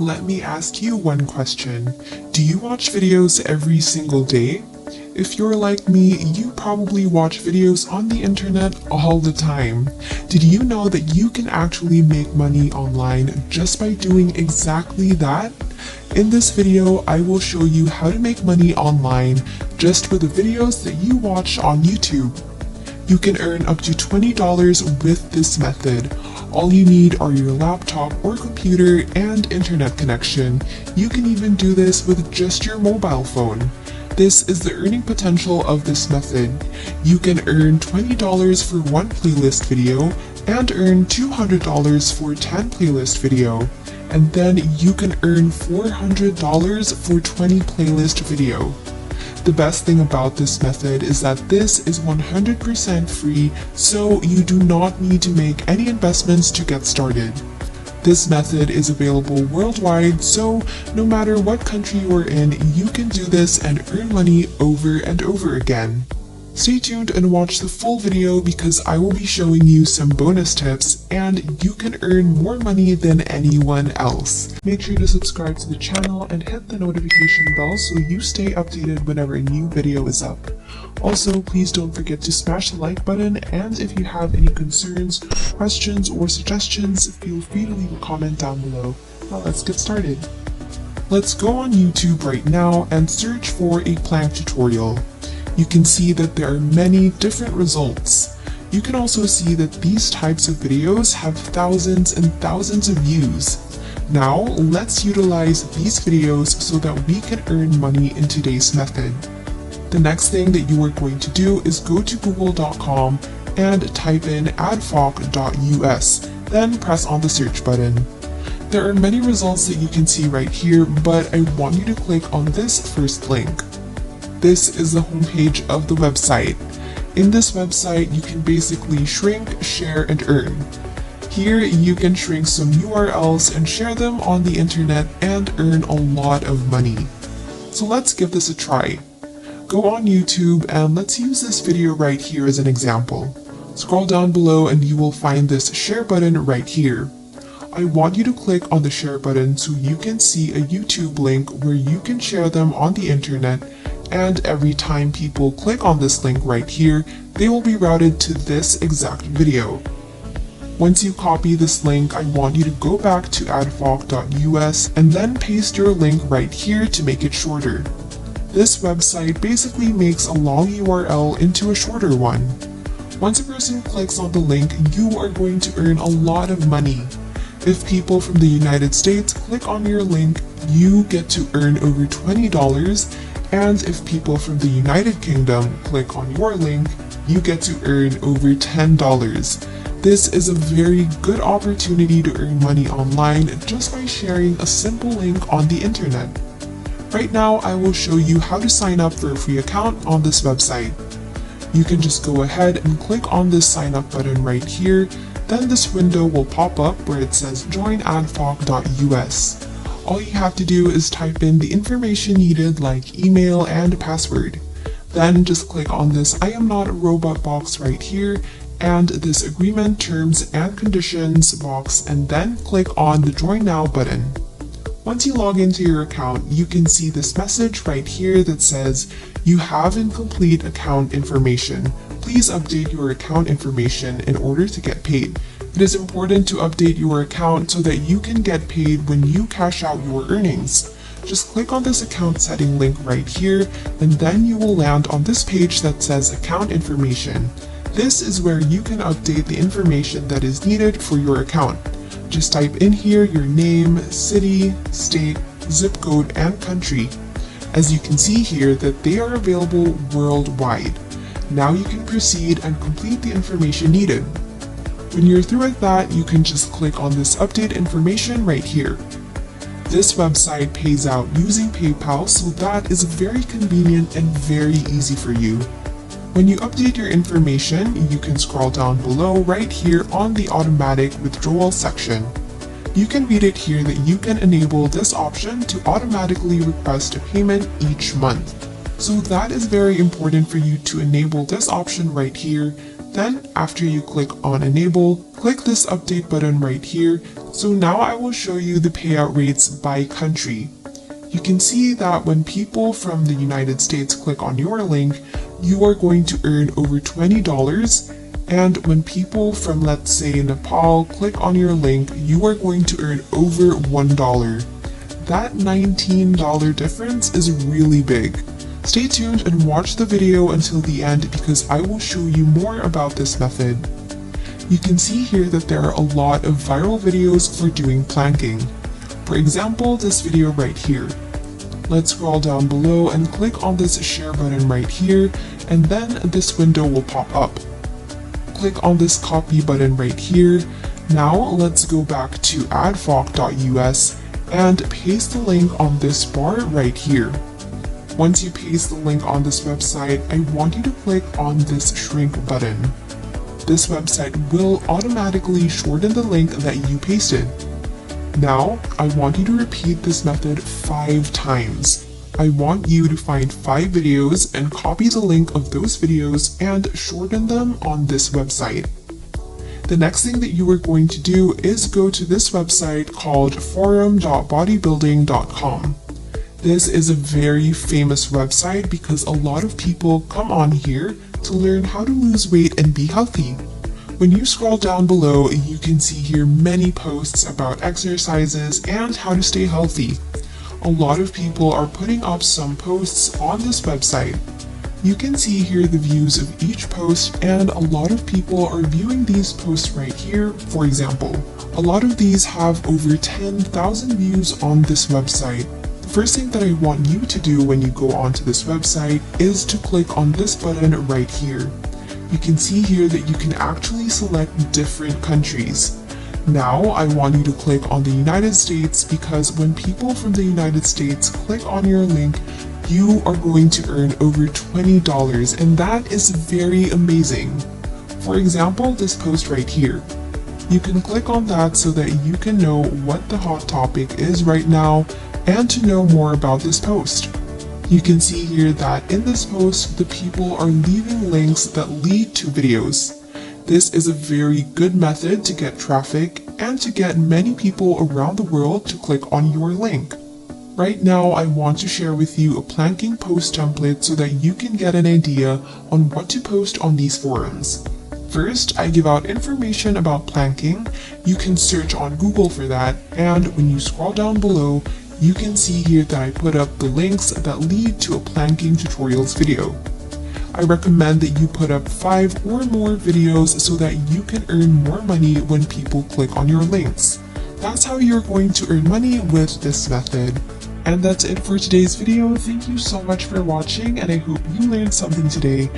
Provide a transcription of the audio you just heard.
Let me ask you one question. Do you watch videos every single day? If you're like me, you probably watch videos on the internet all the time. Did you know that you can actually make money online just by doing exactly that? In this video, I will show you how to make money online just with the videos that you watch on YouTube. You can earn up to $20 with this method. All you need are your laptop or computer and internet connection. You can even do this with just your mobile phone. This is the earning potential of this method. You can earn $20 for one playlist video and earn $200 for 10 playlist video. And then you can earn $400 for 20 playlist video. The best thing about this method is that this is 100% free, so you do not need to make any investments to get started. This method is available worldwide, so no matter what country you are in, you can do this and earn money over and over again. Stay tuned and watch the full video because I will be showing you some bonus tips and you can earn more money than anyone else. Make sure to subscribe to the channel and hit the notification bell so you stay updated whenever a new video is up. Also, please don't forget to smash the like button, and if you have any concerns, questions, or suggestions, feel free to leave a comment down below. Now let's get started. Let's go on YouTube right now and search for a plank tutorial. You can see that there are many different results. You can also see that these types of videos have thousands and thousands of views. Now, let's utilize these videos so that we can earn money in today's method. The next thing that you are going to do is go to google.com and type in adfoc.us, then press on the search button. There are many results that you can see right here, but I want you to click on this first link. This is the homepage of the website. In this website, you can basically shrink, share, and earn. Here, you can shrink some URLs and share them on the internet and earn a lot of money. So let's give this a try. Go on YouTube and let's use this video right here as an example. Scroll down below and you will find this share button right here. I want you to click on the share button so you can see a YouTube link where you can share them on the internet, and every time people click on this link right here, they will be routed to this exact video. Once you copy this link, I want you to go back to adfoc.us and then paste your link right here to make it shorter. This website basically makes a long URL into a shorter one. Once a person clicks on the link, you are going to earn a lot of money. If people from the United States click on your link, you get to earn over $20. And if people from the United Kingdom click on your link, you get to earn over $10. This is a very good opportunity to earn money online just by sharing a simple link on the internet. Right now, I will show you how to sign up for a free account on this website. You can just go ahead and click on this sign up button right here. Then this window will pop up where it says join adfoc.us. All you have to do is type in the information needed like email and password. Then just click on this I am not a robot box right here and this agreement terms and conditions box, and then click on the join now button. Once you log into your account, you can see this message right here that says you have incomplete account information. Please update your account information in order to get paid. It is important to update your account so that you can get paid when you cash out your earnings. Just click on this account setting link right here, and then you will land on this page that says account information. This is where you can update the information that is needed for your account. Just type in here your name, city, state, zip code, and country. As you can see here that they are available worldwide. Now you can proceed and complete the information needed. When you're through with that, you can just click on this update information right here. This website pays out using PayPal, so that is very convenient and very easy for you. When you update your information, you can scroll down below right here on the automatic withdrawal section. You can read it here that you can enable this option to automatically request a payment each month. So that is very important for you to enable this option right here. Then after you click on enable, click this update button right here. So now I will show you the payout rates by country. You can see that when people from the United States click on your link, you are going to earn over $20. And when people from, let's say, Nepal click on your link, you are going to earn over $1. That $19 difference is really big. Stay tuned and watch the video until the end because I will show you more about this method. You can see here that there are a lot of viral videos for doing planking. For example, this video right here. Let's scroll down below and click on this share button right here, and then this window will pop up. Click on this copy button right here. Now let's go back to adfoc.us and paste the link on this bar right here. Once you paste the link on this website, I want you to click on this shrink button. This website will automatically shorten the link that you pasted. Now, I want you to repeat this method 5 times. I want you to find 5 videos and copy the link of those videos and shorten them on this website. The next thing that you are going to do is go to this website called forum.bodybuilding.com. This is a very famous website because a lot of people come on here to learn how to lose weight and be healthy. When you scroll down below, you can see here many posts about exercises and how to stay healthy. A lot of people are putting up some posts on this website. You can see here the views of each post, and a lot of people are viewing these posts right here. For example, a lot of these have over 10,000 views on this website. The first thing that I want you to do when you go onto this website is to click on this button right here. You can see here that you can actually select different countries. Now I want you to click on the United States because when people from the United States click on your link, you are going to earn over $20, and that is very amazing. For example, this post right here. You can click on that so that you can know what the hot topic is right now and to know more about this post. You can see here that in this post, the people are leaving links that lead to videos. This is a very good method to get traffic and to get many people around the world to click on your link. Right now, I want to share with you a planking post template so that you can get an idea on what to post on these forums. First, I give out information about planking. You can search on Google for that, and when you scroll down below, you can see here that I put up the links that lead to a planking tutorials video. I recommend that you put up 5 or more videos so that you can earn more money when people click on your links. That's how you're going to earn money with this method. And that's it for today's video. Thank you so much for watching, and I hope you learned something today.